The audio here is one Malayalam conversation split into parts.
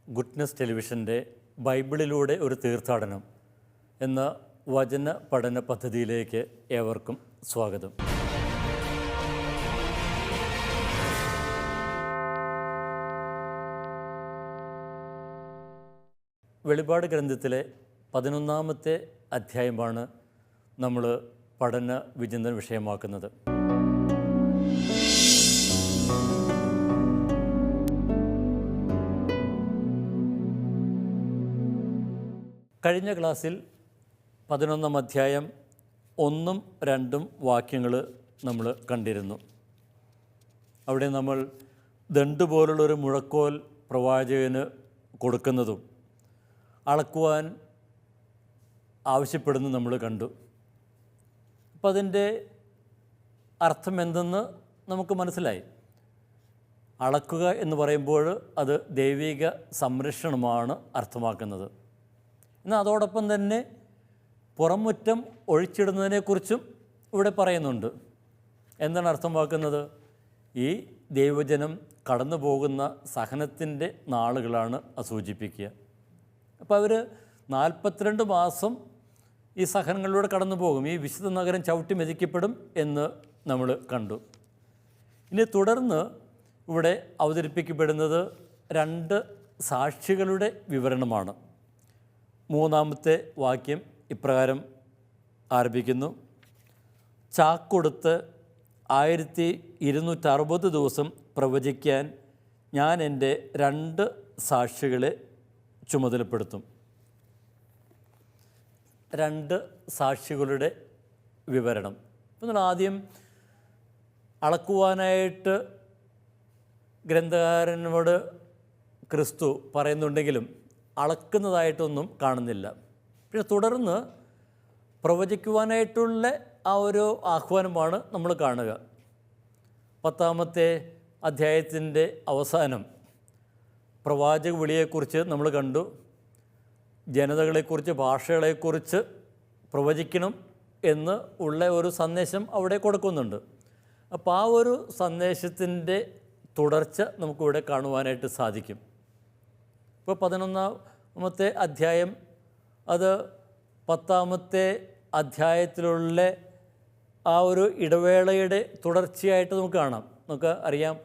ഗുഡ്നസ് ടെലിവിഷൻ്റെ ബൈബിളിലൂടെ ഒരു തീർത്ഥാടനം എന്ന വചന പഠന പദ്ധതിയിലേക്ക് ഏവർക്കും സ്വാഗതം. വെളിപാട് ഗ്രന്ഥത്തിലെ 11-ാമത്തെ അധ്യായമാണ് നമ്മൾ പഠന വിചിന്തന വിഷയമാക്കുന്നത്. കഴിഞ്ഞ ക്ലാസ്സിൽ 11-ാം അധ്യായം 1-2 വാക്യങ്ങൾ നമ്മൾ കണ്ടിരുന്നു. അവിടെ നമ്മൾ ദണ്ഡ് പോലുള്ളൊരു മുഴക്കോൽ പ്രവാചകന് കൊടുക്കുന്നതും അളക്കുവാൻ ആവശ്യപ്പെടുന്നു നമ്മൾ കണ്ടു. അപ്പം അതിൻ്റെ അർത്ഥം എന്തെന്ന് നമുക്ക് മനസ്സിലായി. അളക്കുക എന്ന് പറയുമ്പോൾ അത് ദൈവിക സംരക്ഷണമാണ് അർത്ഥമാക്കുന്നത്. എന്നാൽ അതോടൊപ്പം തന്നെ പുറംമുറ്റം ഒഴിച്ചിടുന്നതിനെക്കുറിച്ചും ഇവിടെ പറയുന്നുണ്ട്. എന്താണ് അർത്ഥമാക്കുന്നത്? ഈ ദൈവജനം കടന്നു പോകുന്ന സഹനത്തിൻ്റെ നാളുകളാണ് സൂചിപ്പിക്കുക. അപ്പോൾ അവർ 42 മാസം ഈ സഹനങ്ങളിലൂടെ കടന്നു പോകും. ഈ വിശുദ്ധ നഗരം ചവിട്ടി മെതിക്കപ്പെടും എന്ന് നമ്മൾ കണ്ടു. ഇനി തുടർന്ന് ഇവിടെ അവതരിപ്പിക്കപ്പെടുന്നത് 2 സാക്ഷികളുടെ വിവരണമാണ്. 3-ാമത്തെ വാക്യം ഇപ്രകാരം ആരംഭിക്കുന്നു: ചാക്കൊടുത്ത് 1260 ദിവസം പ്രവചിക്കാൻ ഞാൻ എൻ്റെ 2 സാക്ഷികളെ ചുമതലപ്പെടുത്തും. 2 സാക്ഷികളുടെ വിവരണം. അപ്പോൾ നമ്മൾ ആദ്യം അളക്കുവാനായിട്ട് ഗ്രന്ഥകാരനോട് ക്രിസ്തു പറയുന്നുണ്ടെങ്കിലും അളക്കുന്നതായിട്ടൊന്നും കാണുന്നില്ല. പിന്നെ തുടർന്ന് പ്രവചിക്കുവാനായിട്ടുള്ള ആ ഒരു ആഹ്വാനമാണ് നമ്മൾ കാണുക. 10-ാമത്തെ അധ്യായത്തിൻ്റെ അവസാനം പ്രവാചക വിളിയെക്കുറിച്ച് നമ്മൾ കണ്ടു. ജനതകളെക്കുറിച്ച്, ഭാഷകളെക്കുറിച്ച് പ്രവചിക്കണം എന്ന് ഉള്ള ഒരു സന്ദേശം അവിടെ കൊടുക്കുന്നുണ്ട്. അപ്പോൾ ആ ഒരു സന്ദേശത്തിൻ്റെ തുടർച്ച നമുക്കിവിടെ കാണുവാനായിട്ട് സാധിക്കും. ഇപ്പോൾ 11-ാമത്തെ അധ്യായം അത് 10-ാമത്തെ അധ്യായത്തിലുള്ള ആ ഒരു ഇടവേളയുടെ തുടർച്ചയായിട്ട് നമുക്ക് കാണാം. നമുക്ക് അറിയാം,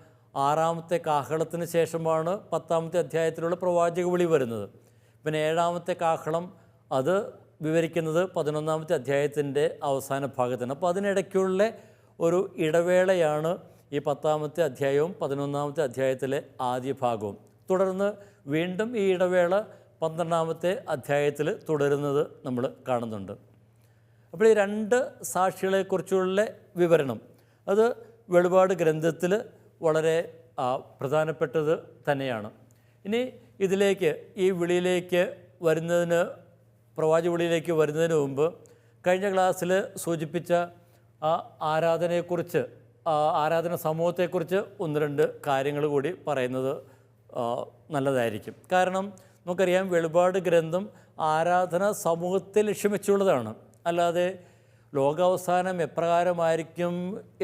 6-ാമത്തെ കാഹളത്തിന് ശേഷമാണ് 10-ാമത്തെ അധ്യായത്തിലുള്ള പ്രവാചക വിളി വരുന്നത്. പിന്നെ 7-ാമത്തെ കാഹളം അത് വിവരിക്കുന്നത് 11-ാമത്തെ അധ്യായത്തിൻ്റെ അവസാന ഭാഗത്താണ്. അപ്പോൾ അതിനിടയ്ക്കുള്ള ഒരു ഇടവേളയാണ് ഈ 10-ാമത്തെ അധ്യായവും 11-ാമത്തെ അധ്യായത്തിലെ ആദ്യ ഭാഗവും. തുടർന്ന് വീണ്ടും ഈ ഇടവേള 12-ാമത്തെ അധ്യായത്തിൽ തുടരുന്നത് നമ്മൾ കാണുന്നുണ്ട്. അപ്പോൾ ഈ 2 സാക്ഷികളെക്കുറിച്ചുള്ള വിവരണം അത് വെളിപാട് ഗ്രന്ഥത്തിൽ വളരെ പ്രധാനപ്പെട്ടത് തന്നെയാണ്. ഇനി ഇതിലേക്ക്, ഈ വിളിയിലേക്ക് വരുന്നതിന്, പ്രവാചക വിളിയിലേക്ക് വരുന്നതിന് മുമ്പ് കഴിഞ്ഞ ക്ലാസ്സിൽ സൂചിപ്പിച്ച ആ ആരാധനയെക്കുറിച്ച്, ആരാധന സമൂഹത്തെക്കുറിച്ച് 1-2 കാര്യങ്ങൾ കൂടി പറയുന്നത് നല്ലതായിരിക്കും. കാരണം നമുക്കറിയാം, വെളിപാട് ഗ്രന്ഥം ആരാധന സമൂഹത്തെ ലക്ഷ്യം വെച്ചുള്ളതാണ്. അല്ലാതെ ലോകാവസാനം എപ്രകാരമായിരിക്കും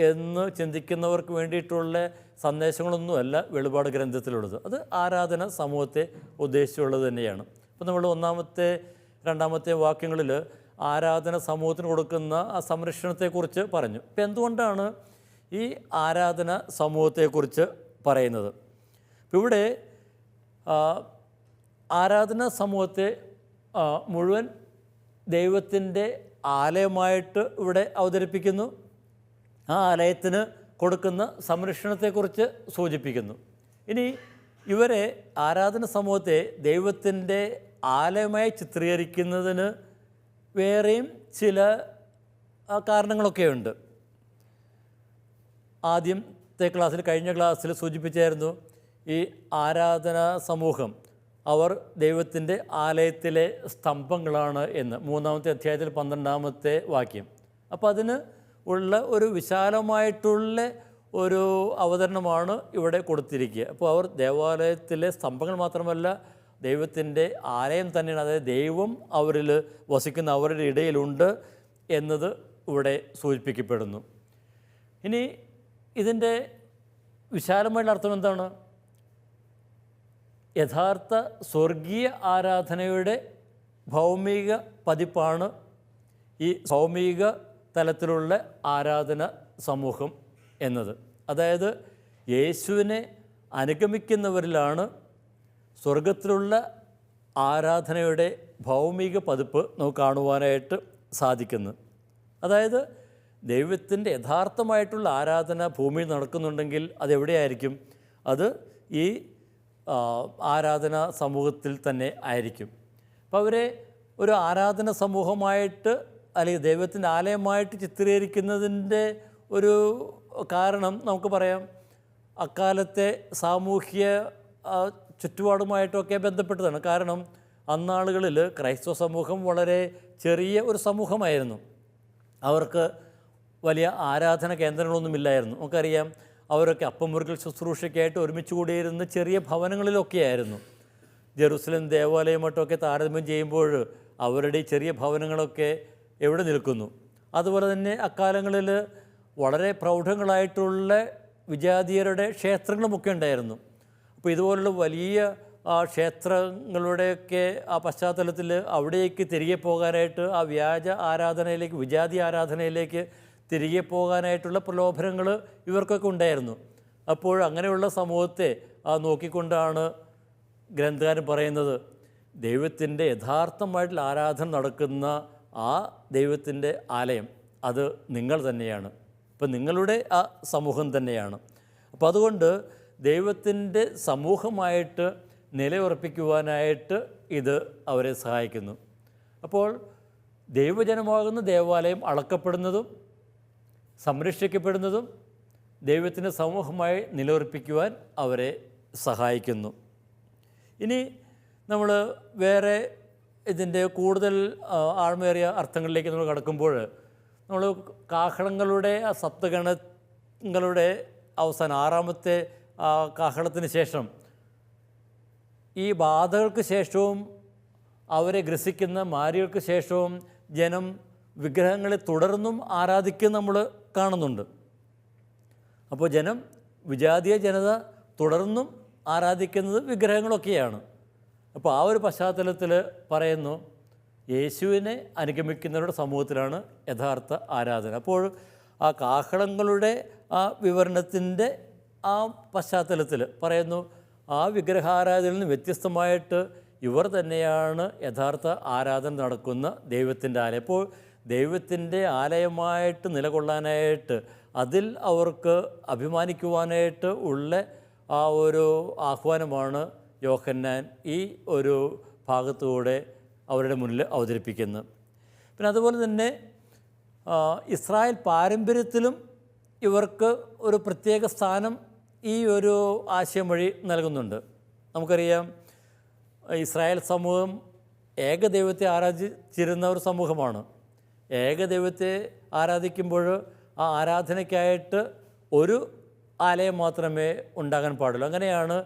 എന്ന് ചിന്തിക്കുന്നവർക്ക് വേണ്ടിയിട്ടുള്ള സന്ദേശങ്ങളൊന്നുമല്ല വെളിപാട് ഗ്രന്ഥത്തിലുള്ളത്. അത് ആരാധന സമൂഹത്തെ ഉദ്ദേശിച്ചുള്ളത് തന്നെയാണ്. അപ്പോൾ നമ്മൾ 1-ാമത്തെ 2-ാമത്തെ വാക്യങ്ങളിൽ ആരാധന സമൂഹത്തിന് കൊടുക്കുന്ന ആ സംരക്ഷണത്തെക്കുറിച്ച് പറഞ്ഞു. ഇപ്പം എന്തുകൊണ്ടാണ് ഈ ആരാധന സമൂഹത്തെക്കുറിച്ച് പറയുന്നത്? ഇവിടെ ആരാധന സമൂഹത്തെ മുഴുവൻ ദൈവത്തിൻ്റെ ആലയമായിട്ട് ഇവിടെ അവതരിപ്പിക്കുന്നു. ആ ആലയത്തിന് കൊടുക്കുന്ന സംരക്ഷണത്തെക്കുറിച്ച് സൂചിപ്പിക്കുന്നു. ഇനി ഇവരെ, ആരാധന സമൂഹത്തെ ദൈവത്തിൻ്റെ ആലയമായി ചിത്രീകരിക്കുന്നതിന് വേറെയും ചില കാരണങ്ങളൊക്കെയുണ്ട്. ആദ്യത്തെ ക്ലാസ്സിൽ, കഴിഞ്ഞ ക്ലാസ്സിൽ സൂചിപ്പിച്ചായിരുന്നു, ഈ ആരാധന സമൂഹം അവർ ദൈവത്തിൻ്റെ ആലയത്തിലെ സ്തംഭങ്ങളാണ് എന്ന്. 3-ാമത്തെ അധ്യായത്തിൽ 12-ാമത്തെ വാക്യം. അപ്പോൾ അതിന് ഉള്ള ഒരു വിശാലമായിട്ടുള്ള ഒരു അവതരണമാണ് ഇവിടെ കൊടുത്തിരിക്കുക. അപ്പോൾ അവർ ദേവാലയത്തിലെ സ്തംഭങ്ങൾ മാത്രമല്ല, ദൈവത്തിൻ്റെ ആലയം തന്നെയാണ്. അതായത് ദൈവം അവരിൽ വസിക്കുന്ന, അവരുടെ ഇടയിലുണ്ട് എന്നത് ഇവിടെ സൂചിപ്പിക്കപ്പെടുന്നു. ഇനി ഇതിൻ്റെ വിശാലമായിട്ടുള്ള അർത്ഥം എന്താണ്? യഥാർത്ഥ സ്വർഗീയ ആരാധനയുടെ ഭൗമിക പതിപ്പാണ് ഈ ഭൗമിക തലത്തിലുള്ള ആരാധന സമൂഹം എന്നത്. അതായത് യേശുവിനെ അനുഗമിക്കുന്നവരിലാണ് സ്വർഗത്തിലുള്ള ആരാധനയുടെ ഭൗമിക പതിപ്പ് നമുക്ക് കാണുവാനായിട്ട് സാധിക്കുന്നത്. അതായത് ദൈവത്തിൻ്റെ യഥാർത്ഥമായിട്ടുള്ള ആരാധന ഭൂമിയിൽ നടക്കുന്നുണ്ടെങ്കിൽ അതെവിടെയായിരിക്കും? അത് ഈ ആരാധന സമൂഹത്തിൽ തന്നെ ആയിരിക്കും. അപ്പോൾ അവരെ ഒരു ആരാധന സമൂഹമായിട്ട് അല്ലെങ്കിൽ ദൈവത്തിൻ്റെ ആലയമായിട്ട് ചിത്രീകരിക്കുന്നതിൻ്റെ ഒരു കാരണം നമുക്ക് പറയാം, അക്കാലത്തെ സാമൂഹ്യ ചുറ്റുപാടുമായിട്ടൊക്കെ ബന്ധപ്പെട്ടതാണ്. കാരണം അന്നാളുകളിൽ ക്രൈസ്തവ സമൂഹം വളരെ ചെറിയ ഒരു സമൂഹമായിരുന്നു. അവർക്ക് വലിയ ആരാധന കേന്ദ്രങ്ങളൊന്നുമില്ലായിരുന്നു. നമുക്കറിയാം, അവരൊക്കെ അപ്പമുറുക്കൽ ശുശ്രൂഷയ്ക്കായിട്ട് ഒരുമിച്ച് കൂടിയിരുന്ന ചെറിയ ഭവനങ്ങളിലൊക്കെയായിരുന്നു. ജെറുസലേം ദേവാലയമായിട്ടൊക്കെ താരതമ്യം ചെയ്യുമ്പോൾ അവരുടെ ഈ ചെറിയ ഭവനങ്ങളൊക്കെ എവിടെ നിൽക്കുന്നു? അതുപോലെ തന്നെ അക്കാലങ്ങളിൽ വളരെ പ്രൗഢങ്ങളായിട്ടുള്ള വിജാതീയരുടെ ക്ഷേത്രങ്ങളുമൊക്കെ ഉണ്ടായിരുന്നു. അപ്പോൾ ഇതുപോലുള്ള വലിയ ക്ഷേത്രങ്ങളുടെയൊക്കെ ആ പശ്ചാത്തലത്തിൽ അവിടേക്ക് തിരികെ പോകാനായിട്ട്, ആ വ്യാജ ആരാധനയിലേക്ക്, വിജാതി ആരാധനയിലേക്ക് തിരികെ പോകാനായിട്ടുള്ള പ്രലോഭനങ്ങൾ ഇവർക്കൊക്കെ ഉണ്ടായിരുന്നു. അപ്പോൾ അങ്ങനെയുള്ള സമൂഹത്തെ നോക്കിക്കൊണ്ടാണ് ഗ്രന്ഥകാരൻ പറയുന്നത്, ദൈവത്തിൻ്റെ യഥാർത്ഥമായിട്ടുള്ള ആരാധന നടക്കുന്ന ആ ദൈവത്തിൻ്റെ ആലയം അത് നിങ്ങൾ തന്നെയാണ്. ഇപ്പം നിങ്ങളുടെ ആ സമൂഹം തന്നെയാണ്. അപ്പോൾ അതുകൊണ്ട് ദൈവത്തിൻ്റെ സമൂഹമായിട്ട് നിലയുറപ്പിക്കുവാനായിട്ട് ഇത് അവരെ സഹായിക്കുന്നു. അപ്പോൾ ദൈവജനമാകുന്ന ദേവാലയം അളക്കപ്പെടുന്നതും സംരക്ഷിക്കപ്പെടുന്നതും ദൈവത്തിൻ്റെ സമൂഹമായി നിലയുറപ്പിക്കുവാൻ അവരെ സഹായിക്കുന്നു. ഇനി നമ്മൾ വേറെ ഇതിൻ്റെ കൂടുതൽ ആഴമേറിയ അർത്ഥങ്ങളിലേക്ക് നമ്മൾ കടക്കുമ്പോൾ, നമ്മൾ കാഹളങ്ങളുടെ ആ സപ്തഗണങ്ങളുടെ അവസാനം ആറാമത്തെ കാഹളത്തിന് ശേഷം ഈ ബാധകൾക്ക് ശേഷവും അവരെ ഗ്രസിക്കുന്ന മാരികൾക്ക് ശേഷവും ജനം വിഗ്രഹങ്ങളെ തുടർന്നും ആരാധിക്കുന്ന നമ്മൾ കാണുന്നുണ്ട്. അപ്പോൾ വിജാതീയ ജനത തുടർന്നും ആരാധിക്കുന്നത് വിഗ്രഹങ്ങളൊക്കെയാണ്. അപ്പോൾ ആ ഒരു പശ്ചാത്തലത്തിൽ പറയുന്നു, യേശുവിനെ അനുഗമിക്കുന്നവരുടെ സമൂഹത്തിലാണ് യഥാർത്ഥ ആരാധന. അപ്പോൾ ആ കാഹളങ്ങളുടെ ആ വിവരണത്തിൻ്റെ ആ പശ്ചാത്തലത്തിൽ പറയുന്നു, ആ വിഗ്രഹാരാധനയിൽ നിന്ന് വ്യത്യസ്തമായിട്ട് ഇവർ തന്നെയാണ് യഥാർത്ഥ ആരാധന നടക്കുന്ന ദൈവത്തിൻ്റെ ആലയം. അപ്പോൾ ദൈവത്തിൻ്റെ ആലയമായിട്ട് നിലകൊള്ളാനായിട്ട്, അതിൽ അവർക്ക് അഭിമാനിക്കുവാനായിട്ട് ഉള്ള ആ ഒരു ആഹ്വാനമാണ് യോഹന്നാൻ ഈ ഒരു ഭാഗത്തൂടെ അവരുടെ മുന്നിൽ അവതരിപ്പിക്കുന്നത്. പിന്നെ അതുപോലെ തന്നെ ഇസ്രായേൽ പാരമ്പര്യത്തിലും ഇവർക്ക് ഒരു പ്രത്യേക സ്ഥാനം ഈ ഒരു ആശയം വഴി നൽകുന്നുണ്ട്. നമുക്കറിയാം, ഇസ്രായേൽ സമൂഹം ഏകദൈവത്തെ ആരാധിച്ചിരുന്ന ഒരു സമൂഹമാണ്. ഏകദൈവത്തെ ആരാധിക്കുമ്പോൾ ആ ആരാധനയ്ക്കായിട്ട് ഒരു ആലയം മാത്രമേ ഉണ്ടാകാൻ പാടുള്ളൂ. അങ്ങനെയാണ്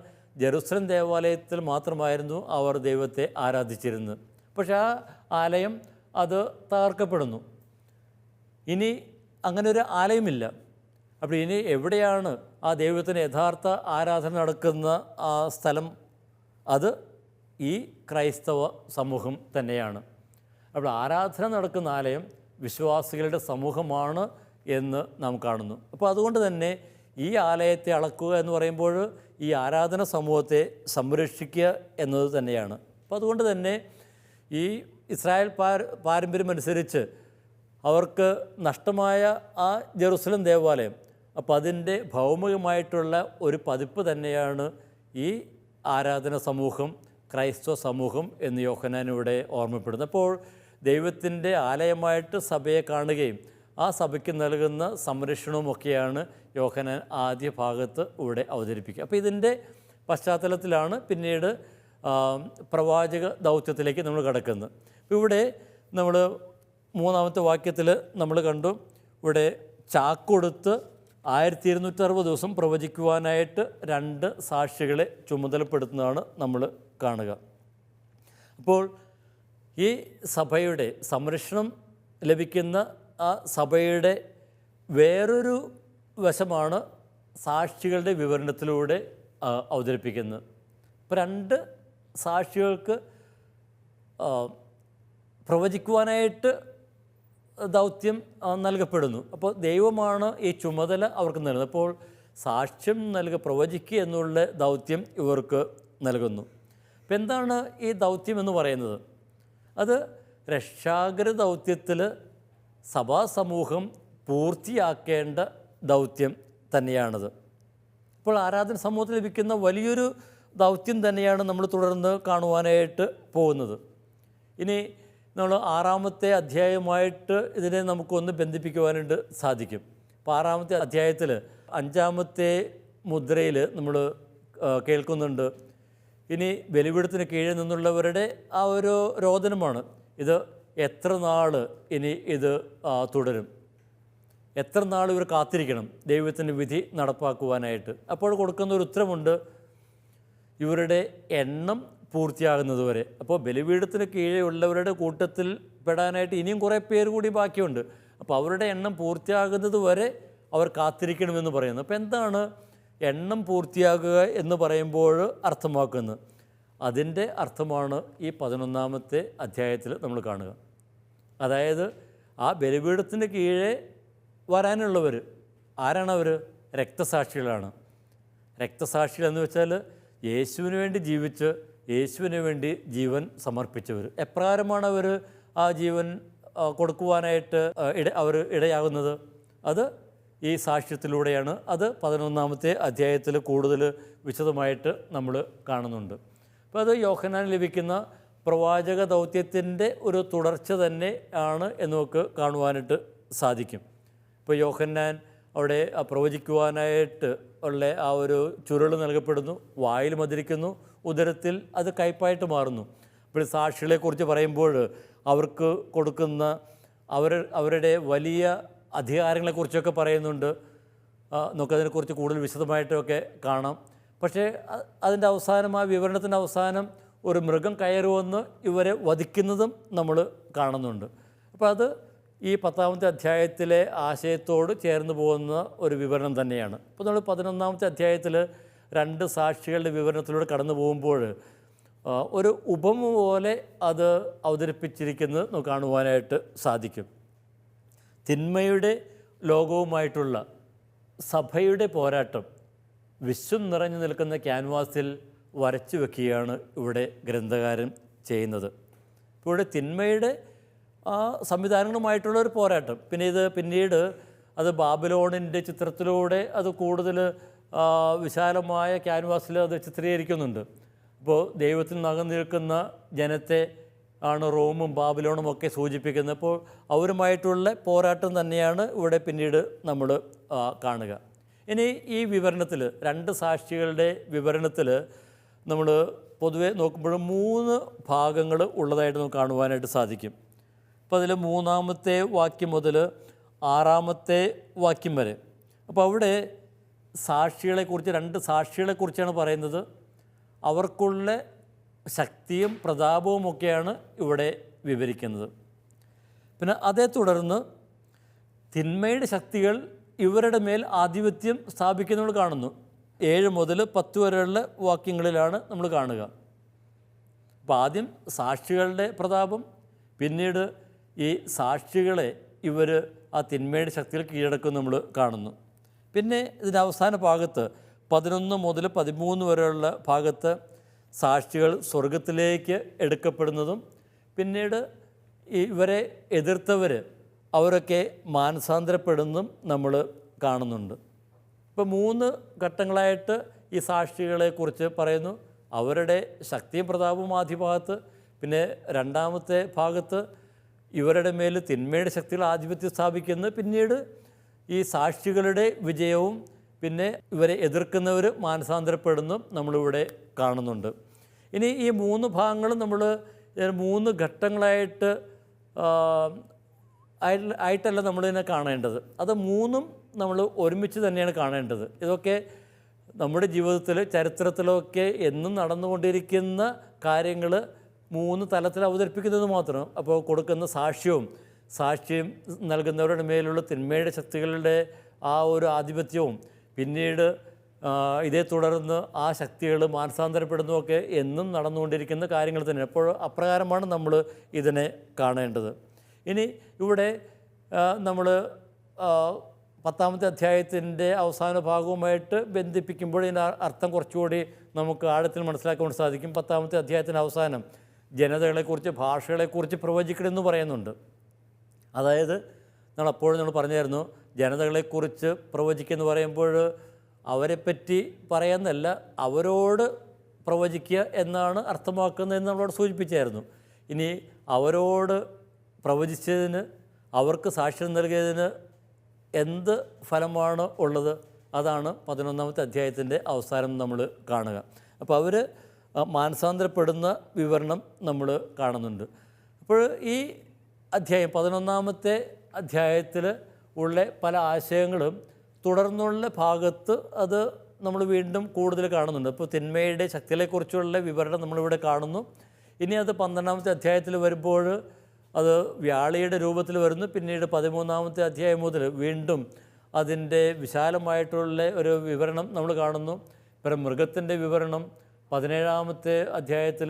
ജെറുസലേം ദേവാലയത്തിൽ മാത്രമായിരുന്നു അവർ ദൈവത്തെ ആരാധിച്ചിരുന്നത്. പക്ഷേ ആ ആലയം അത് തകർക്കപ്പെടുന്നു. ഇനി അങ്ങനെ ഒരു ആലയമില്ല. അപ്പോൾ ഇനി എവിടെയാണ് ആ ദൈവത്തിന് യഥാർത്ഥ ആരാധന നടക്കുന്ന ആ സ്ഥലം? അത് ഈ ക്രൈസ്തവ സമൂഹം തന്നെയാണ്. അപ്പോൾ ആരാധന നടക്കുന്ന ആലയം വിശ്വാസികളുടെ സമൂഹമാണ് എന്ന് നാം കാണുന്നു. അപ്പോൾ അതുകൊണ്ട് തന്നെ ഈ ആലയത്തെ അളക്കുക എന്ന് പറയുമ്പോൾ ഈ ആരാധന സമൂഹത്തെ സംരക്ഷിക്കുക എന്നത് തന്നെയാണ്. അപ്പോൾ അതുകൊണ്ട് തന്നെ ഈ ഇസ്രായേൽ പാരമ്പര്യമനുസരിച്ച് അവർക്ക് നഷ്ടമായ ആ ജെറുസലേം ദേവാലയം, അപ്പോൾ അതിൻ്റെ ഭൗമികമായിട്ടുള്ള ഒരു പതിപ്പ് തന്നെയാണ് ഈ ആരാധന സമൂഹം, ക്രൈസ്തവ സമൂഹം എന്ന് യോഹന്നാൻ ഇവിടെ ഓർമ്മപ്പെടുന്നു. അപ്പോൾ ദൈവത്തിൻ്റെ ആലയമായിട്ട് സഭയെ കാണുകയും ആ സഭയ്ക്ക് നൽകുന്ന സംരക്ഷണവുമൊക്കെയാണ് യോഹന്നാൻ ആദ്യ ഭാഗത്ത് ഇവിടെ അവതരിപ്പിക്കുക. അപ്പോൾ ഇതിൻ്റെ പശ്ചാത്തലത്തിലാണ് പിന്നീട് പ്രവാചക ദൗത്യത്തിലേക്ക് നമ്മൾ കടക്കുന്നത്. അപ്പോൾ ഇവിടെ നമ്മൾ മൂന്നാമത്തെ വാക്യത്തിൽ നമ്മൾ കണ്ടു, ഇവിടെ ചാക്കൊടുത്ത് 1260 ദിവസം പ്രവചിക്കുവാനായിട്ട് 2 സാക്ഷികളെ ചുമതലപ്പെടുത്തുന്നതാണ് നമ്മൾ കാണുക. അപ്പോൾ ഈ സഭയുടെ സംരക്ഷണം ലഭിക്കുന്ന ആ സഭയുടെ വേറൊരു വശമാണ് സാക്ഷികളുടെ വിവരണത്തിലൂടെ അവതരിപ്പിക്കുന്നത്. അപ്പോൾ 2 സാക്ഷികൾക്ക് പ്രവചിക്കുവാനായിട്ട് ദൗത്യം നൽകപ്പെടുന്നു. അപ്പോൾ ദൈവമാണ് ഈ ചുമതല അവർക്ക് നൽകുന്നത്. അപ്പോൾ സാക്ഷ്യം പ്രവചിക്കുക എന്നുള്ള ദൗത്യം ഇവർക്ക് നൽകുന്നു. അപ്പോൾ എന്താണ് ഈ ദൗത്യം എന്ന് പറയുന്നത്? അത് രക്ഷാകര ദൗത്യത്തിൽ സഭാസമൂഹം പൂർത്തിയാക്കേണ്ട ദൗത്യം തന്നെയാണത്. ഇപ്പോൾ ആരാധന സമൂഹത്തിൽ ലഭിക്കുന്ന വലിയൊരു ദൗത്യം തന്നെയാണ് നമ്മൾ തുടർന്ന് കാണുവാനായിട്ട് പോകുന്നത്. ഇനി നമ്മൾ 6-ാമത്തെ അധ്യായമായിട്ട് ഇതിനെ നമുക്കൊന്ന് ബന്ധിപ്പിക്കുവാനായിട്ട് സാധിക്കും. അപ്പോൾ 6-ാമത്തെ അധ്യായത്തിൽ 5-ാമത്തെ മുദ്രയിൽ നമ്മൾ കേൾക്കുന്നുണ്ട്, ഇനി ബലിപീഠത്തിന് കീഴിൽ നിന്നുള്ളവരുടെ ആ ഒരു രോദനമാണ്. ഇത് എത്ര നാൾ ഇനി ഇത് തുടരും? എത്ര നാൾ ഇവർ കാത്തിരിക്കണം ദൈവത്തിൻ്റെ വിധി നടപ്പാക്കുവാനായിട്ട്? അപ്പോൾ കൊടുക്കുന്ന ഒരു ഉത്തരമുണ്ട്, ഇവരുടെ എണ്ണം പൂർത്തിയാകുന്നത് വരെ. അപ്പോൾ ബലിപീഠത്തിന് കീഴേ ഉള്ളവരുടെ കൂട്ടത്തിൽ പെടാനായിട്ട് ഇനിയും കുറേ പേര് കൂടി ബാക്കിയുണ്ട്. അപ്പോൾ അവരുടെ എണ്ണം പൂർത്തിയാകുന്നത് വരെ അവർ കാത്തിരിക്കണമെന്ന് പറയുന്നു. അപ്പോൾ എന്താണ് എണ്ണം പൂർത്തിയാകുക എന്ന് പറയുമ്പോൾ അർത്ഥമാക്കുന്നത്? അതിൻ്റെ അർത്ഥമാണ് ഈ 11-ാമത്തെ അധ്യായത്തിൽ നമ്മൾ കാണുക. അതായത് ആ ബലിപീഠത്തിൻ്റെ കീഴേ വരാനുള്ളവർ ആരാണവർ? രക്തസാക്ഷികളാണ്. രക്തസാക്ഷികൾ എന്ന് വെച്ചാൽ യേശുവിന് വേണ്ടി ജീവിച്ച് യേശുവിന് വേണ്ടി ജീവൻ സമർപ്പിച്ചവർ. എപ്രകാരമാണ് അവർ ആ ജീവൻ കൊടുക്കുവാനായിട്ട് അവർ ഇടയാകുന്നത്? അത് ഈ സാക്ഷ്യത്തിലൂടെയാണ്. അത് 11-ാമത്തെ അധ്യായത്തിൽ കൂടുതൽ വിശദമായിട്ട് നമ്മൾ കാണുന്നുണ്ട്. അപ്പോൾ അത് യോഹന്നാന് ലഭിക്കുന്ന പ്രവാചക ദൗത്യത്തിൻ്റെ ഒരു തുടർച്ച തന്നെ ആണ് എന്ന് നമുക്ക് കാണുവാനായിട്ട് സാധിക്കും. ഇപ്പോൾ യോഹന്നാൻ അവിടെ പ്രവചിക്കുവാനായിട്ട് ഉള്ള ആ ഒരു ചുരുൾ നൽകപ്പെടുന്നു, വായിൽ മധുരിക്കുന്നു, ഉദരത്തിൽ അത് കയ്പായിട്ട് മാറുന്നു. ഇപ്പോൾ സാക്ഷികളെക്കുറിച്ച് പറയുമ്പോൾ അവർക്ക് കൊടുക്കുന്ന അവരുടെ വലിയ അധികാരങ്ങളെക്കുറിച്ചൊക്കെ പറയുന്നുണ്ട്. നമുക്കതിനെക്കുറിച്ച് കൂടുതൽ വിശദമായിട്ടൊക്കെ കാണാം. പക്ഷേ അതിൻ്റെ അവസാനം, ആ വിവരണത്തിൻ്റെ അവസാനം ഒരു മൃഗം കയറുമെന്ന് ഇവരെ വധിക്കുന്നതും നമ്മൾ കാണുന്നുണ്ട്. അപ്പോൾ അത് ഈ 10-ാമത്തെ അധ്യായത്തിലെ ആശയത്തോട് ചേർന്ന് പോകുന്ന ഒരു വിവരണം തന്നെയാണ്. അപ്പോൾ നമ്മൾ 11-ാമത്തെ അധ്യായത്തിൽ 2 സാക്ഷികളുടെ വിവരണത്തിലൂടെ കടന്നു പോകുമ്പോൾ ഒരു ഉപമ പോലെ അത് അവതരിപ്പിച്ചിരിക്കുന്നത് നമുക്ക് കാണുവാനായിട്ട് സാധിക്കും. തിന്മയുടെ ലോകവുമായിട്ടുള്ള സഭയുടെ പോരാട്ടം വിശ്വം നിറഞ്ഞു നിൽക്കുന്ന ക്യാൻവാസിൽ വരച്ചു വെക്കുകയാണ് ഇവിടെ ഗ്രന്ഥകാരൻ ചെയ്യുന്നത്. ഇപ്പോൾ ഇവിടെ തിന്മയുടെ ആ സംവിധാനങ്ങളുമായിട്ടുള്ള ഒരു പോരാട്ടം, പിന്നീട് അത് ബാബിലോണിൻ്റെ ചിത്രത്തിലൂടെ അത് കൂടുതൽ വിശാലമായ ക്യാൻവാസിൽ അത് ചിത്രീകരിക്കുന്നുണ്ട്. അപ്പോൾ ദൈവത്തിൽ നകന്നു നിൽക്കുന്ന ജനത്തെ ആണ് റോമും ബാബിലോണും ഒക്കെ സൂചിപ്പിക്കുന്നത്. അപ്പോൾ അവരുമായിട്ടുള്ള പോരാട്ടം തന്നെയാണ് ഇവിടെ പിന്നീട് നമ്മൾ കാണുക. ഇനി ഈ വിവരണത്തിൽ 2 സാക്ഷികളുടെ വിവരണത്തിൽ നമ്മൾ പൊതുവെ നോക്കുമ്പോൾ 3 ഭാഗങ്ങൾ ഉള്ളതായിട്ട് നമുക്ക് കാണുവാനായിട്ട് സാധിക്കും. അപ്പോൾ അതിൽ 3-ാമത്തെ വാക്യം മുതൽ 6-ാമത്തെ വാക്യം വരെ. അപ്പോൾ അവിടെ സാക്ഷികളെക്കുറിച്ച് 2 സാക്ഷികളെക്കുറിച്ചാണ് പറയുന്നത്. അവർക്കുള്ള ശക്തിയും പ്രതാപവും ഒക്കെയാണ് ഇവിടെ വിവരിക്കുന്നത്. പിന്നെ അതേ തുടർന്ന് തിന്മയുടെ ശക്തികൾ ഇവരുടെ മേൽ ആധിപത്യം സ്ഥാപിക്കുന്നത് കാണുന്നു. 7 മുതൽ 10 വരെയുള്ള വാക്യങ്ങളിലാണ് നമ്മൾ കാണുക. അപ്പോൾ ആദ്യം സാക്ഷികളുടെ പ്രതാപം, പിന്നീട് ഈ സാക്ഷികളെ ഇവർ ആ തിന്മയുടെ ശക്തികൾ കീഴടക്കും നമ്മൾ കാണുന്നു. പിന്നെ ഇതിൻ്റെ അവസാന ഭാഗത്ത് 11 മുതൽ 13 വരെയുള്ള ഭാഗത്ത് സാക്ഷികൾ സ്വർഗത്തിലേക്ക് എടുക്കപ്പെടുന്നതും പിന്നീട് ഇവരെ എതിർത്തവർ അവരൊക്കെ മാനസാന്തരപ്പെടുന്നതും നമ്മൾ കാണുന്നുണ്ട്. ഇപ്പോൾ 3 ഘട്ടങ്ങളായിട്ട് ഈ സാക്ഷികളെക്കുറിച്ച് പറയുന്നു. അവരുടെ ശക്തിയും പ്രതാപവും ആദ്യ ഭാഗത്ത്, പിന്നെ 2-ാമത്തെ ഭാഗത്ത് ഇവരുടെ മേൽ തിന്മയുടെ ശക്തികൾ ആധിപത്യം സ്ഥാപിക്കുന്നു, പിന്നീട് ഈ സാക്ഷികളുടെ വിജയവും, പിന്നെ ഇവരെ എതിർക്കുന്നവർ മാനസാന്തരപ്പെടുന്നു നമ്മളിവിടെ കാണുന്നുണ്ട്. ഇനി ഈ 3 ഭാഗങ്ങളും നമ്മൾ 3 ഘട്ടങ്ങളായിട്ട് ആയിട്ടല്ല നമ്മളിതിനെ കാണേണ്ടത്. അത് 3ഉം നമ്മൾ ഒരുമിച്ച് തന്നെയാണ് കാണേണ്ടത്. ഇതൊക്കെ നമ്മുടെ ജീവിതത്തിൽ ചരിത്രത്തിലൊക്കെ എന്നും നടന്നുകൊണ്ടിരിക്കുന്ന കാര്യങ്ങൾ 3 തലത്തിൽ അവതരിപ്പിക്കുന്നത് മാത്രം. അപ്പോൾ കൊടുക്കുന്ന സാക്ഷ്യം നൽകുന്നവരുടെ മേലുള്ള തിന്മയുടെ ശക്തികളുടെ ആ ഒരു ആധിപത്യവും, പിന്നീട് ഇതേ തുടർന്ന് ആ ശക്തികൾ മാനസാന്തരപ്പെടുന്നതൊക്കെ എന്നും നടന്നുകൊണ്ടിരിക്കുന്ന കാര്യങ്ങൾ തന്നെ. അപ്പോൾ അപ്രകാരമാണ് നമ്മൾ ഇതിനെ കാണേണ്ടത്. ഇനി ഇവിടെ നമ്മൾ 10-ാമത്തെ അധ്യായത്തിൻ്റെ അവസാന ഭാഗവുമായിട്ട് ബന്ധിപ്പിക്കുമ്പോൾ ഇതിൻ്റെ അർത്ഥം കുറച്ചുകൂടി നമുക്ക് ആഴത്തിൽ മനസ്സിലാക്കാൻ സാധിക്കും. 10-ാമത്തെ അധ്യായത്തിൻ്റെ അവസാനം ജനതകളെക്കുറിച്ച്, ഭാഷകളെക്കുറിച്ച് പ്രവചിക്കണമെന്ന് പറയുന്നുണ്ട്. അതായത് നമ്മൾ പറഞ്ഞായിരുന്നു, ജനതകളെക്കുറിച്ച് പ്രവചിക്കുമെന്ന് പറയുമ്പോൾ അവരെപ്പറ്റി പറയുന്നതല്ല, അവരോട് പ്രവചിക്കുക എന്നാണ് അർത്ഥമാക്കുന്നതെന്ന് നമ്മളോട് സൂചിപ്പിച്ചായിരുന്നു. ഇനി അവരോട് പ്രവചിച്ചതിന്, അവർക്ക് സാക്ഷ്യം നൽകിയതിന് എന്ത് ഫലമാണ് ഉള്ളത്? അതാണ് 11-ാമത്തെ അധ്യായത്തിൻ്റെ അവസാനം നമ്മൾ കാണുക. അപ്പോൾ അവർ മാനസാന്തരപ്പെടുന്ന വിവരണം നമ്മൾ കാണുന്നുണ്ട്. അപ്പോൾ ഈ അധ്യായം 11-ാമത്തെ അധ്യായത്തിൽ ഉള്ള പല ആശയങ്ങളും തുടർന്നുള്ള ഭാഗത്ത് അത് നമ്മൾ വീണ്ടും കൂടുതൽ കാണുന്നുണ്ട്. ഇപ്പോൾ തിന്മയുടെ ശക്തികളെക്കുറിച്ചുള്ള വിവരണം നമ്മളിവിടെ കാണുന്നു. ഇനി അത് 12-ാമത്തെ അധ്യായത്തിൽ വരുമ്പോൾ അത് വ്യാളിയുടെ രൂപത്തിൽ വരുന്നു. പിന്നീട് 13-ാമത്തെ അധ്യായം മുതൽ വീണ്ടും അതിൻ്റെ വിശാലമായിട്ടുള്ള ഒരു വിവരണം നമ്മൾ കാണുന്നു. പിന്നെ മൃഗത്തിൻ്റെ വിവരണം 17-ാമത്തെ അധ്യായത്തിൽ,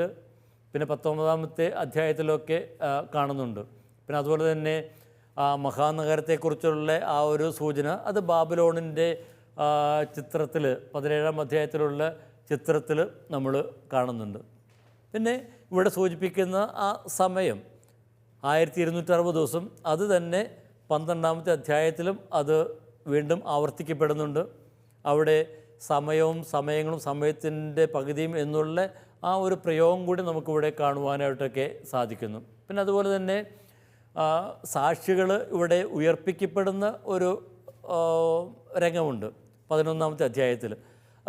പിന്നെ 19-ാമത്തെ അധ്യായത്തിലൊക്കെ കാണുന്നുണ്ട്. പിന്നെ അതുപോലെ തന്നെ മഹാനഗരത്തെക്കുറിച്ചുള്ള ആ ഒരു സൂചന അത് ബാബിലോണിൻ്റെ ചിത്രത്തിൽ, 17-ാം അധ്യായത്തിലുള്ള ചിത്രത്തിൽ നമ്മൾ കാണുന്നുണ്ട്. പിന്നെ ഇവിടെ സൂചിപ്പിക്കുന്ന ആ സമയം 1260 ദിവസം, അത് തന്നെ 12-ാമത്തെ അധ്യായത്തിലും അത് വീണ്ടും ആവർത്തിക്കപ്പെടുന്നുണ്ട്. അവിടെ സമയങ്ങളും സമയത്തിൻ്റെ പകുതിയും എന്നുള്ള ആ ഒരു പ്രയോഗം കൂടി നമുക്കിവിടെ കാണുവാനായിട്ടൊക്കെ സാധിക്കുന്നു. പിന്നെ അതുപോലെ തന്നെ സാക്ഷികൾ ഇവിടെ ഉയർപ്പിക്കപ്പെടുന്ന ഒരു രംഗമുണ്ട് 11-ാമത്തെ അധ്യായത്തിൽ.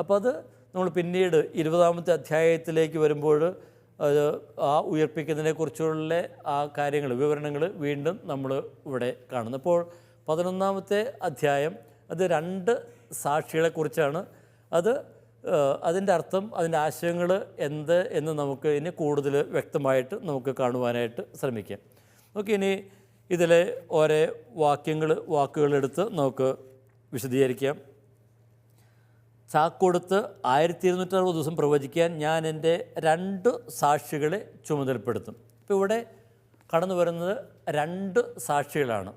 അപ്പോൾ അത് നമ്മൾ പിന്നീട് 20-ാമത്തെ അധ്യായത്തിലേക്ക് വരുമ്പോൾ അത് ആ ഉയർപ്പിക്കുന്നതിനെക്കുറിച്ചുള്ള ആ കാര്യങ്ങൾ, വിവരണങ്ങൾ വീണ്ടും നമ്മൾ ഇവിടെ കാണുന്നു. അപ്പോൾ 11-ാമത്തെ അധ്യായം അത് 2 സാക്ഷികളെക്കുറിച്ചാണ്. അതിൻ്റെ അർത്ഥം, അതിൻ്റെ ആശയങ്ങൾ എന്ത് എന്ന് നമുക്ക് ഇനി കൂടുതൽ വ്യക്തമായിട്ട് നമുക്ക് കാണുവാനായിട്ട് ശ്രമിക്കാം. നമുക്ക് ഇനി ഇതിലെ ഓരോ വാക്കുകളെടുത്ത് നമുക്ക് വിശദീകരിക്കാം. ചാക്കൊടുത്ത് 1260 ദിവസം പ്രവചിക്കാൻ ഞാൻ എൻ്റെ 2 സാക്ഷികളെ ചുമതലപ്പെടുത്തും. ഇപ്പോൾ ഇവിടെ കടന്നു വരുന്നത് 2 സാക്ഷികളാണ്.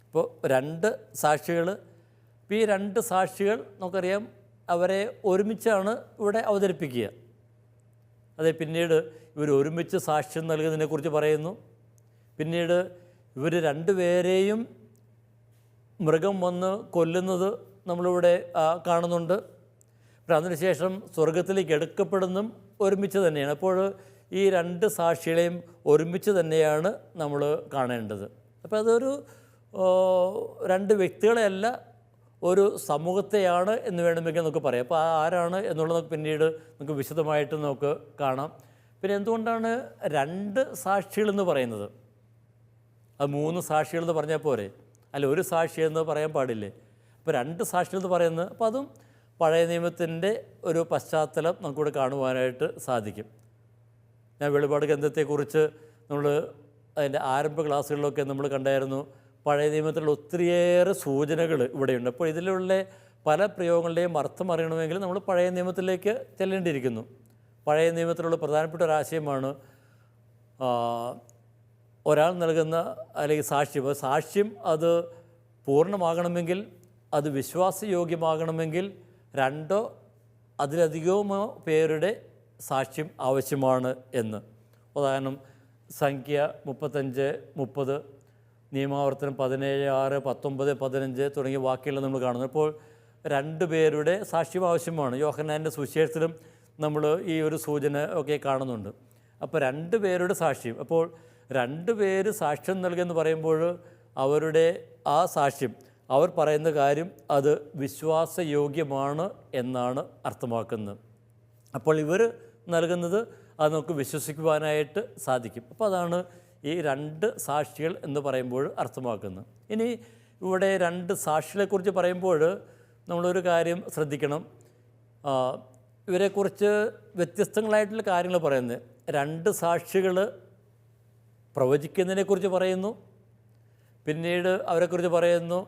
ഇപ്പോൾ 2 സാക്ഷികൾ, ഇപ്പോൾ ഈ 2 സാക്ഷികൾ നമുക്കറിയാം അവരെ ഒരുമിച്ചാണ് ഇവിടെ അവതരിപ്പിക്കുക. അതെ, പിന്നീട് ഇവർ ഒരുമിച്ച് സാക്ഷ്യം നൽകുന്നതിനെക്കുറിച്ച് പറയുന്നു. പിന്നീട് ഇവർ 2 പേരെയും മൃഗം വന്ന് കൊല്ലുന്നത് നമ്മളിവിടെ കാണുന്നുണ്ട്. അപ്പോൾ അതിനുശേഷം സ്വർഗത്തിലേക്ക് എടുക്കപ്പെടുന്നതും ഒരുമിച്ച് തന്നെയാണ്. അപ്പോൾ ഈ 2 സാക്ഷികളെയും ഒരുമിച്ച് തന്നെയാണ് നമ്മൾ കാണേണ്ടത്. അപ്പോൾ അതൊരു 2 വ്യക്തികളെയല്ല, ഒരു സമൂഹത്തെയാണ് എന്ന് വേണമെങ്കിൽ നമുക്ക് പറയാം. അപ്പോൾ ആരാണ് എന്നുള്ളത് നമുക്ക് പിന്നീട് നമുക്ക് വിശദമായിട്ട് നമുക്ക് കാണാം. പിന്നെ എന്തുകൊണ്ടാണ് 2 സാക്ഷികളെന്ന് പറയുന്നത്? അത് 3 സാക്ഷികളെന്ന് പറഞ്ഞാൽ പോരെ? അല്ല, ഒരു സാക്ഷി എന്ന് പറയാൻ പാടില്ലേ? അപ്പോൾ 2 സാക്ഷികളെന്ന് പറയുന്നത്, അപ്പോൾ അതും പഴയ നിയമത്തിൻ്റെ ഒരു പശ്ചാത്തലം നമുക്കിവിടെ കാണുവാനായിട്ട് സാധിക്കും. ഞാൻ വെളിപാട് ഗ്രന്ഥത്തെക്കുറിച്ച് നമ്മൾ അതിൻ്റെ ആരംഭ ക്ലാസ്സുകളിലൊക്കെ നമ്മൾ കണ്ടായിരുന്നു. പഴയ നിയമത്തിലുള്ള ഒത്തിരിയേറെ സൂചനകൾ ഇവിടെയുണ്ട്. അപ്പോൾ ഇതിലുള്ള പല പ്രയോഗങ്ങളുടെയും അർത്ഥം അറിയണമെങ്കിൽ നമ്മൾ പഴയ നിയമത്തിലേക്ക് ചെല്ലേണ്ടിയിരിക്കുന്നു. പഴയ നിയമത്തിലുള്ള പ്രധാനപ്പെട്ട ഒരാശയമാണ് ഒരാൾ നൽകുന്ന അല്ലെങ്കിൽ സാക്ഷ്യം അത് പൂർണ്ണമാകണമെങ്കിൽ, അത് വിശ്വാസയോഗ്യമാകണമെങ്കിൽ 2 അതിലധികമോ പേരുടെ സാക്ഷ്യം ആവശ്യമാണ് എന്ന്. ഉദാഹരണം സംഖ്യ 35-30, നിയമാവർത്തനം 17-6, 19, 15 തുടങ്ങിയ വാക്കുകൾ നമ്മൾ കാണുന്നു. അപ്പോൾ 2 പേരുടെ സാക്ഷ്യം ആവശ്യമാണ്. യോഹന്നാൻ്റെ സുവിശേഷത്തിലും നമ്മൾ ഈ ഒരു സൂചന ഒക്കെ കാണുന്നുണ്ട്. അപ്പോൾ 2 പേരുടെ സാക്ഷ്യം. അപ്പോൾ 2 പേര് സാക്ഷ്യം നൽകുമെന്ന് പറയുമ്പോൾ അവരുടെ ആ സാക്ഷ്യം, അവർ പറയുന്ന കാര്യം അത് വിശ്വാസയോഗ്യമാണ് എന്നാണ് അർത്ഥമാക്കുന്നത്. അപ്പോൾ ഇവർ നൽകുന്നത് അത് നമുക്ക് വിശ്വസിക്കുവാനായിട്ട് സാധിക്കും. അപ്പോൾ അതാണ് ഈ 2 സാക്ഷികൾ എന്ന് പറയുമ്പോൾ അർത്ഥമാക്കുന്നത്. ഇനി ഇവിടെ 2 സാക്ഷികളെക്കുറിച്ച് പറയുമ്പോൾ നമ്മളൊരു കാര്യം ശ്രദ്ധിക്കണം. ഇവരെക്കുറിച്ച് വ്യത്യസ്തങ്ങളായിട്ടുള്ള കാര്യങ്ങൾ പറയുന്നത്. 2 സാക്ഷികൾ പ്രവചിക്കുന്നതിനെക്കുറിച്ച് പറയുന്നു, പിന്നീട് അവരെക്കുറിച്ച് പറയുന്നു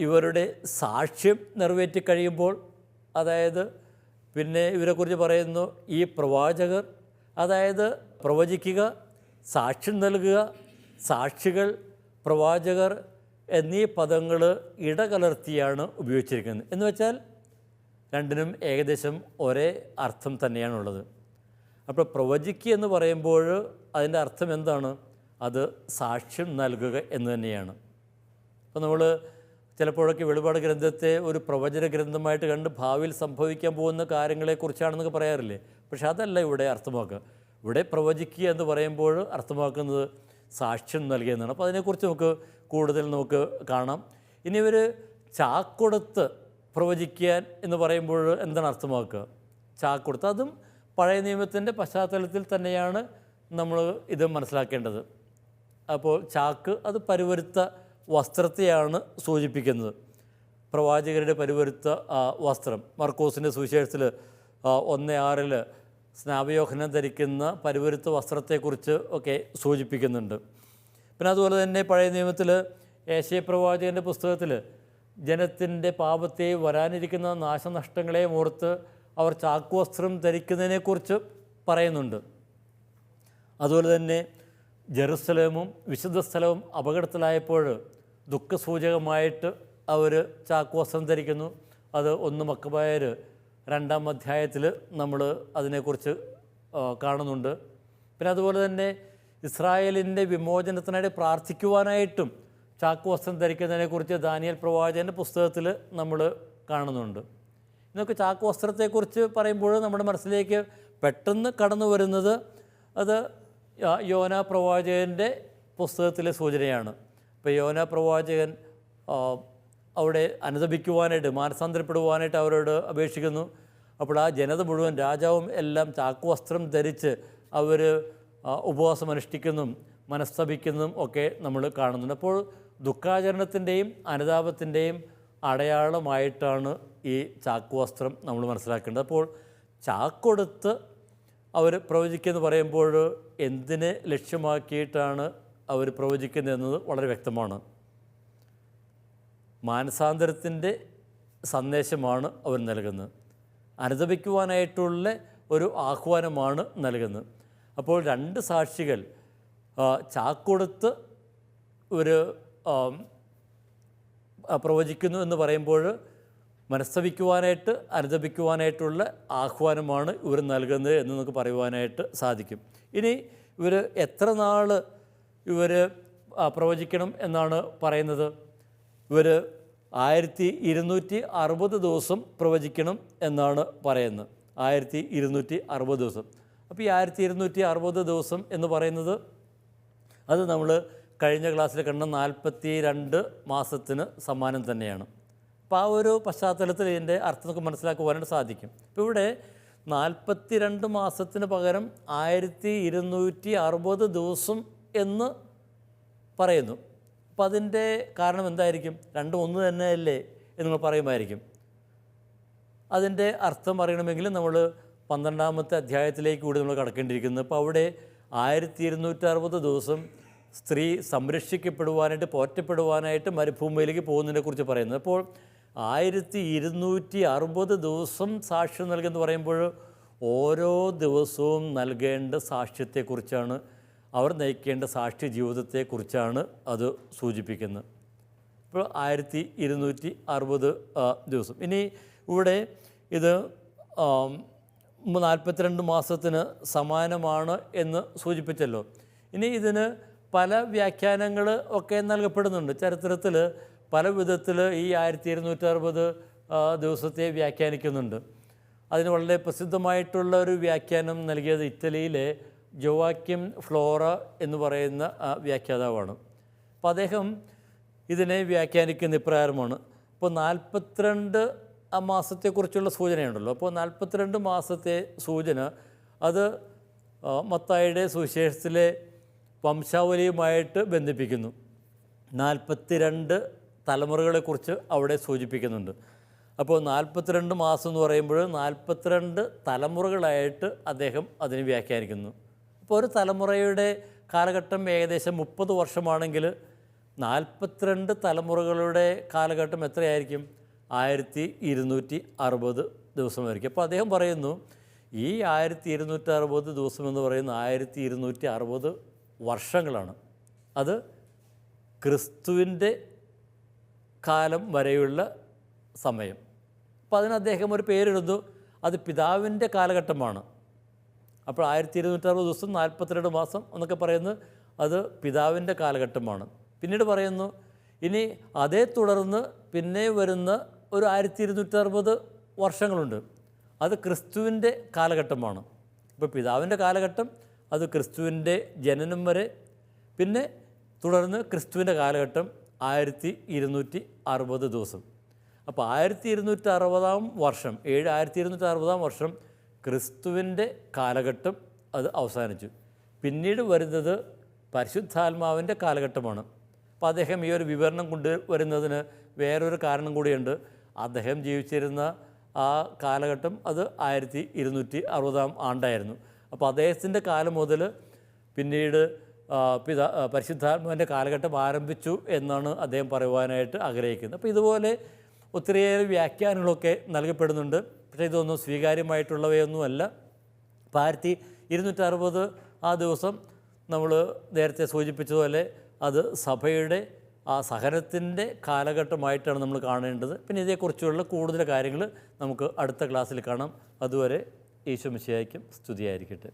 ഇവരുടെ സാക്ഷ്യം നിറവേറ്റി കഴിയുമ്പോൾ, അതായത് പിന്നെ ഇവരെക്കുറിച്ച് പറയുന്നു, ഈ പ്രവാചകർ, അതായത് പ്രവചിക്കുക, സാക്ഷ്യം നൽകുക, സാക്ഷികൾ, പ്രവാചകർ എന്നീ പദങ്ങൾ ഇടകലർത്തിയാണ് ഉപയോഗിച്ചിരിക്കുന്നത്. എന്ന് വെച്ചാൽ രണ്ടിനും ഏകദേശം ഒരേ അർത്ഥം തന്നെയാണുള്ളത്. അപ്പോൾ പ്രവചിക്കുക എന്ന് പറയുമ്പോൾ അതിൻ്റെ അർത്ഥം എന്താണ്? അത് സാക്ഷ്യം നൽകുക എന്ന് തന്നെയാണ്. അപ്പോൾ നമ്മൾ ചിലപ്പോഴൊക്കെ വെളിപാട് ഗ്രന്ഥത്തെ ഒരു പ്രവചന ഗ്രന്ഥമായിട്ട് കണ്ട് ഭാവിയിൽ സംഭവിക്കാൻ പോകുന്ന കാര്യങ്ങളെക്കുറിച്ചാണെന്നൊക്കെ പറയാറില്ലേ? പക്ഷെ അതല്ല ഇവിടെ അർത്ഥമാക്കുക. ഇവിടെ പ്രവചിക്കുക എന്ന് പറയുമ്പോൾ അർത്ഥമാക്കുന്നത് സാക്ഷ്യം നൽകുക എന്നാണ്. അപ്പോൾ അതിനെക്കുറിച്ച് കൂടുതൽ കാണാം. ഇനി ഇവർ ചാക്കൊടുത്ത് പ്രവചിക്കാൻ എന്ന് പറയുമ്പോൾ എന്താണ് അർത്ഥമാക്കുക? ചാക്കൊടുത്ത്, അതും പഴയ നിയമത്തിൻ്റെ പശ്ചാത്തലത്തിൽ തന്നെയാണ് നമ്മൾ ഇത് മനസ്സിലാക്കേണ്ടത്. അപ്പോൾ ചാക്ക് അത് പരുവരുത്ത വസ്ത്രത്തെയാണ് സൂചിപ്പിക്കുന്നത്. പ്രവാചകരുടെ പരുവരുത്ത വസ്ത്രം. മർക്കോസിൻ്റെ സുവിശേഷത്തിൽ 1:6 സ്നാപയോഹനം ധരിക്കുന്ന പരുവരുത്ത വസ്ത്രത്തെക്കുറിച്ച് ഒക്കെ സൂചിപ്പിക്കുന്നുണ്ട്. പിന്നെ അതുപോലെ തന്നെ പഴയ നിയമത്തിൽ യേശയ്യാ പ്രവാചകൻ്റെ പുസ്തകത്തിൽ ജനത്തിൻ്റെ പാപത്തെ വരാനിരിക്കുന്ന നാശനഷ്ടങ്ങളെ ഓർത്ത് അവർ ചാക്കുവസ്ത്രം ധരിക്കുന്നതിനെക്കുറിച്ച് പറയുന്നുണ്ട്. അതുപോലെ തന്നെ ജെറുസലേമും വിശുദ്ധ സ്ഥലവും അപകടത്തിലായപ്പോൾ ദുഃഖസൂചകമായിട്ട് അവർ ചാക്കുവസ്ത്രം ധരിക്കുന്നു. അത് 1 മക്കബായർ 2-ാം അധ്യായത്തിൽ നമ്മൾ അതിനെക്കുറിച്ച് കാണുന്നുണ്ട്. പിന്നെ അതുപോലെ തന്നെ ഇസ്രായേലിൻ്റെ വിമോചനത്തിനായിട്ട് പ്രാർത്ഥിക്കുവാനായിട്ടും ചാക്കുവസ്ത്രം ധരിക്കുന്നതിനെക്കുറിച്ച് ദാനിയേൽ പ്രവാചകൻ്റെ പുസ്തകത്തിൽ നമ്മൾ കാണുന്നുണ്ട്. ഇതൊക്കെ ചാക്കുവസ്ത്രത്തെക്കുറിച്ച് പറയുമ്പോൾ നമ്മുടെ മനസ്സിലേക്ക് പെട്ടെന്ന് കടന്നു വരുന്നത് അത് യോന പ്രവാചകൻ്റെ പുസ്തകത്തിലെ സൂചനയാണ്. ഇപ്പോൾ യോന പ്രവാചകൻ അവിടെ അനുതപിക്കുവാനായിട്ട്, മാനസാന്തരപ്പെടുവാനായിട്ട് അവരോട് അപേക്ഷിക്കുന്നു. അപ്പോൾ ആ ജനത മുഴുവൻ, രാജാവും എല്ലാം ചാക്കുവസ്ത്രം ധരിച്ച് അവർ ഉപവാസം അനുഷ്ഠിക്കുന്നതും മനസ്തപിക്കുന്നതും ഒക്കെ നമ്മൾ കാണുന്നുണ്ട്. അപ്പോൾ ദുഃഖാചരണത്തിൻ്റെയും അനുതാപത്തിൻ്റെയും അടയാളമായിട്ടാണ് ഈ ചാക്കുവസ്ത്രം നമ്മൾ മനസ്സിലാക്കേണ്ടത്. അപ്പോൾ ചാക്കൊടുത്ത് അവർ പ്രവചിക്കുമെന്ന് പറയുമ്പോൾ എന്തിനെ ലക്ഷ്യമാക്കിയിട്ടാണ് അവർ പ്രവചിക്കുന്നതെന്നത് വളരെ വ്യക്തമാണ്. മാനസാന്തരത്തിൻ്റെ സന്ദേശമാണ് അവർ നൽകുന്നത്. അനുതപിക്കുവാനായിട്ടുള്ള ഒരു ആഹ്വാനമാണ് നൽകുന്നത്. അപ്പോൾ 2 സാക്ഷികൾ ചാക്കൊടുത്ത് ഒരു പ്രവചിക്കുന്നു എന്ന് പറയുമ്പോൾ മനസ്തപിക്കുവാനായിട്ട്, അനുതപിക്കുവാനായിട്ടുള്ള ആഹ്വാനമാണ് ഇവർ നൽകുന്നത് എന്ന് നമുക്ക് പറയുവാനായിട്ട് സാധിക്കും. ഇനി ഇവർ എത്ര നാൾ ഇവർ പ്രവചിക്കണം എന്നാണ് പറയുന്നത്? ഇവർ 1260 ദിവസം പ്രവചിക്കണം എന്നാണ് പറയുന്നത്. 1260 ദിവസം. അപ്പോൾ ഈ 1260 ദിവസം എന്ന് പറയുന്നത് അത് നമ്മൾ കഴിഞ്ഞ ക്ലാസ്സിൽ കണ്ട 42 മാസത്തിന് സമാനം തന്നെയാണ്. അപ്പോൾ ആ ഒരു പശ്ചാത്തലത്തിൽ ഇതിൻ്റെ അർത്ഥം നമുക്ക് മനസ്സിലാക്കുവാനായിട്ട് സാധിക്കും. ഇപ്പോൾ ഇവിടെ 42 മാസത്തിന് പകരം 1260 ദിവസം എന്ന് പറയുന്നു. അപ്പോൾ അതിൻ്റെ കാരണം എന്തായിരിക്കും? രണ്ടും ഒന്ന് തന്നെയല്ലേ എന്ന് നമ്മൾ പറയുമായിരിക്കും. അതിൻ്റെ അർത്ഥം അറിയണമെങ്കിൽ നമ്മൾ 12-ാമത്തെ അധ്യായത്തിലേക്ക് കൂടി നമ്മൾ കടക്കേണ്ടിയിരിക്കുന്നു. അപ്പോൾ അവിടെ 1260 ദിവസം സ്ത്രീ സംരക്ഷിക്കപ്പെടുവാനായിട്ട്, പോറ്റപ്പെടുവാനായിട്ട് മരുഭൂമിയിലേക്ക് പോകുന്നതിനെക്കുറിച്ച് പറയുന്നത്. അപ്പോൾ 1260 ദിവസം സാക്ഷ്യം നൽകുമെന്ന് പറയുമ്പോൾ ഓരോ ദിവസവും നൽകേണ്ട സാക്ഷ്യത്തെക്കുറിച്ചാണ്, അവർ നയിക്കേണ്ട സാക്ഷ്യ ജീവിതത്തെക്കുറിച്ചാണ് അത് സൂചിപ്പിക്കുന്നത്. ഇപ്പോൾ 1260 ദിവസം. ഇനി ഇവിടെ ഇത് 42 മാസത്തിന് സമാനമാണ് എന്ന് സൂചിപ്പിച്ചല്ലോ. ഇനി ഇതിന് പല വ്യാഖ്യാനങ്ങൾ ഒക്കെ നൽകപ്പെടുന്നുണ്ട്. ചരിത്രത്തിൽ പല വിധത്തിൽ ഈ 1260 ദിവസത്തെ വ്യാഖ്യാനിക്കുന്നുണ്ട്. അതിന് വളരെ പ്രസിദ്ധമായിട്ടുള്ള ഒരു വ്യാഖ്യാനം നൽകിയത് ഇറ്റലിയിലെ ജോവാക്യം ഫ്ലോറ എന്ന് പറയുന്ന വ്യാഖ്യാതാവാണ്. അപ്പോൾ അദ്ദേഹം ഇതിനെ വ്യാഖ്യാനിക്കുന്ന ഇപ്രകാരമാണ്. ഇപ്പോൾ 42 മാസത്തെക്കുറിച്ചുള്ള സൂചനയുണ്ടല്ലോ. അപ്പോൾ 42 മാസത്തെ സൂചന അത് മത്തായിയുടെ സുവിശേഷത്തിലെ വംശാവലിയുമായിട്ട് ബന്ധിപ്പിക്കുന്നു. 42 തലമുറകളെക്കുറിച്ച് അവിടെ സൂചിപ്പിക്കുന്നുണ്ട്. അപ്പോൾ 42 മാസം എന്ന് പറയുമ്പോൾ 42 തലമുറകളായിട്ട് അദ്ദേഹം അതിനെ വ്യാഖ്യാനിക്കുന്നു. അപ്പോൾ ഒരു തലമുറയുടെ കാലഘട്ടം ഏകദേശം 30 വർഷമാണെങ്കിൽ 42 തലമുറകളുടെ കാലഘട്ടം എത്രയായിരിക്കും? 1260 ദിവസമായിരിക്കും. അപ്പോൾ അദ്ദേഹം പറയുന്നു ഈ 1260 ദിവസം എന്ന് പറയുന്ന 1260 വർഷങ്ങളാണ്. അത് ക്രിസ്തുവിൻ്റെ കാലം വരെയുള്ള സമയം. അപ്പോൾ അതിന് അദ്ദേഹം ഒരു പേരെടുത്തു, അത് പിതാവിൻ്റെ കാലഘട്ടമാണ്. അപ്പോൾ 1260 ദിവസം 42 മാസം എന്നൊക്കെ പറയുന്നത് അത് പിതാവിൻ്റെ കാലഘട്ടമാണ്. പിന്നീട് പറയുന്നു ഇനി അതേ തുടർന്ന് പിന്നെ വരുന്ന ഒരു 1260 വർഷങ്ങളുണ്ട്, അത് ക്രിസ്തുവിൻ്റെ കാലഘട്ടമാണ്. ഇപ്പോൾ പിതാവിൻ്റെ കാലഘട്ടം അത് ക്രിസ്തുവിൻ്റെ ജനനം വരെ, പിന്നെ തുടർന്ന് ക്രിസ്തുവിൻ്റെ കാലഘട്ടം 1260 ദിവസം. അപ്പോൾ 1260 വർഷം 1260 വർഷം ക്രിസ്തുവിൻ്റെ കാലഘട്ടം അത് അവസാനിച്ചു. പിന്നീട് വരുന്നത് പരിശുദ്ധാത്മാവിൻ്റെ കാലഘട്ടമാണ്. അപ്പോൾ അദ്ദേഹം ഈ ഒരു വിവരണം കൊണ്ടുവരുന്നതിന് വേറൊരു കാരണം കൂടിയുണ്ട്. അദ്ദേഹം ജീവിച്ചിരുന്ന ആ കാലഘട്ടം അത് 1260 ആണ്ടായിരുന്നു. അപ്പോൾ അദ്ദേഹത്തിൻ്റെ കാലം മുതൽ പിന്നീട് പരിശുദ്ധാത്മാവിൻ്റെ കാലഘട്ടം ആരംഭിച്ചു എന്നാണ് അദ്ദേഹം പറയുവാനായിട്ട് ആഗ്രഹിക്കുന്നത്. അപ്പോൾ ഇതുപോലെ ഒത്തിരിയേറെ വ്യാഖ്യാനങ്ങളൊക്കെ നൽകപ്പെടുന്നുണ്ട്. പക്ഷേ ഇതൊന്നും സ്വീകാര്യമായിട്ടുള്ളവയൊന്നുമല്ല. അപ്പോൾ 1260 ആ ദിവസം നമ്മൾ നേരത്തെ സൂചിപ്പിച്ചതുപോലെ അത് സഭയുടെ ആ സഹനത്തിൻ്റെ കാലഘട്ടമായിട്ടാണ് നമ്മൾ കാണേണ്ടത്. പിന്നെ ഇതേക്കുറിച്ചുള്ള കൂടുതൽ കാര്യങ്ങൾ നമുക്ക് അടുത്ത ക്ലാസ്സിൽ കാണാം. അതുവരെ ഈശോ മിശിഹായ്ക്കും സ്തുതിയായിരിക്കട്ടെ.